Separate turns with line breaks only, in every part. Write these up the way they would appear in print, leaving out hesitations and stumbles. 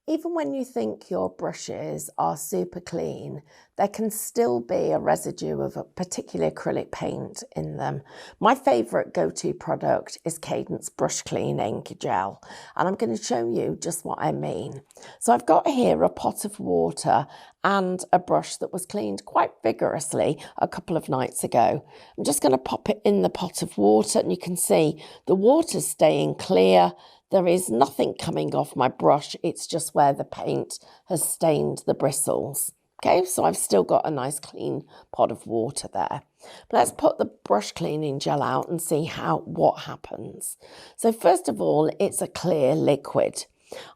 Even when you think your brushes are super clean, there can still be a residue of a particular acrylic paint in them. My favourite go-to product is Cadence brush cleaning gel, and I'm going to show you just what I mean. So I've got here a pot of water and a brush that was cleaned quite vigorously a couple of nights ago. I'm just going to pop it in the pot of water, and you can see the water's staying clear. There is nothing coming off my brush, it's just where the paint has stained the bristles. Okay, so I've still got a nice clean pot of water there. But let's put the brush cleaning gel out and see what happens. So first of all, it's a clear liquid.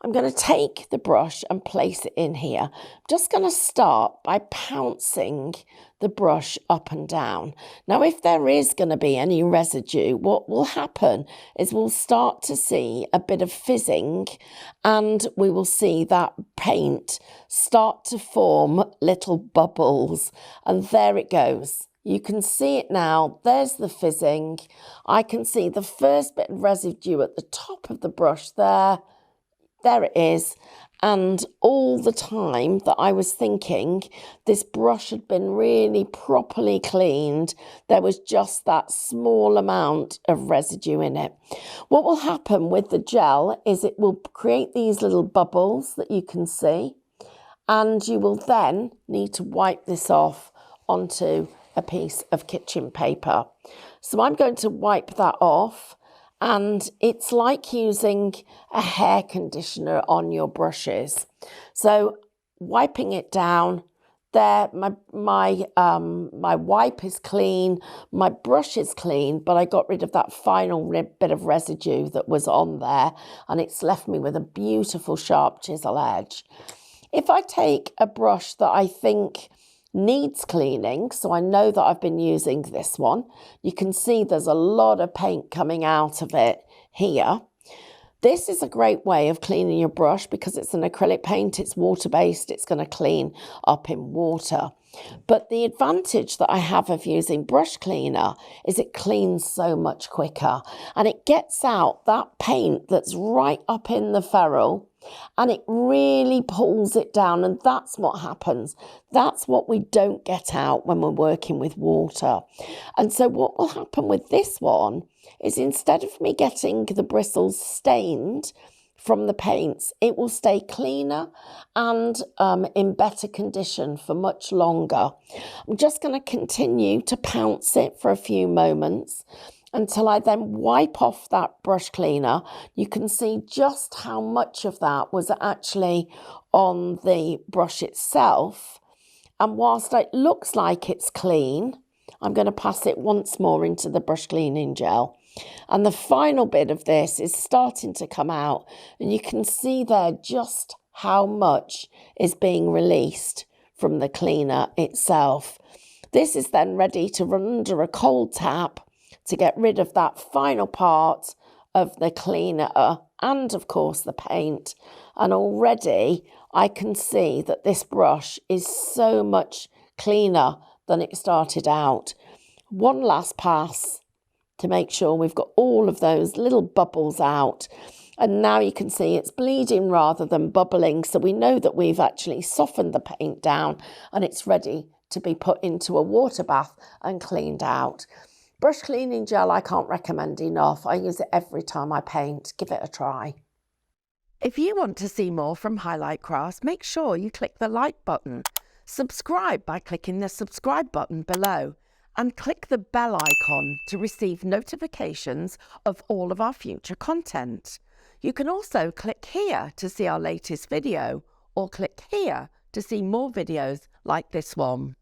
I'm going to take the brush and place it in here. I'm just going to start by pouncing the brush up and down. Now, if there is going to be any residue, what will happen is we'll start to see a bit of fizzing, and we will see that paint start to form little bubbles, and there it goes. You can see it now. There's the fizzing. I can see the first bit of residue at the top of the brush there. There it is. And all the time that I was thinking this brush had been really properly cleaned, there was just that small amount of residue in it. What will happen with the gel is it will create these little bubbles that you can see, and you will then need to wipe this off onto a piece of kitchen paper. So I'm going to wipe that off. And it's like using a hair conditioner on your brushes. So wiping it down, there, my wipe is clean, my brush is clean, but I got rid of that final bit of residue that was on there, and it's left me with a beautiful sharp chisel edge. If I take a brush that I think needs cleaning, so I know that I've been using this one. You can see there's a lot of paint coming out of it here. This is a great way of cleaning your brush because it's an acrylic paint, it's water-based, it's going to clean up in water. But the advantage that I have of using brush cleaner is it cleans so much quicker, and it gets out that paint that's right up in the ferrule, and it really pulls it down, and that's what happens. That's what we don't get out when we're working with water. And so what will happen with this one is instead of me getting the bristles stained from the paints, it will stay cleaner and in better condition for much longer. I'm just going to continue to pounce it for a few moments until I then wipe off that brush cleaner. You can see just how much of that was actually on the brush itself. And whilst it looks like it's clean, I'm going to pass it once more into the brush cleaning gel. And the final bit of this is starting to come out, and you can see there just how much is being released from the cleaner itself. This is then ready to run under a cold tap to get rid of that final part of the cleaner and of course the paint. And already I can see that this brush is so much cleaner than it started out. One last pass to make sure we've got all of those little bubbles out. And now you can see it's bleeding rather than bubbling. So we know that we've actually softened the paint down and it's ready to be put into a water bath and cleaned out. Brush cleaning gel I can't recommend enough. I use it every time I paint. Give it a try.
If you want to see more from Highlight Crafts, make sure you click the like button. Subscribe by clicking the subscribe button below, and click the bell icon to receive notifications of all of our future content. You can also click here to see our latest video, or click here to see more videos like this one.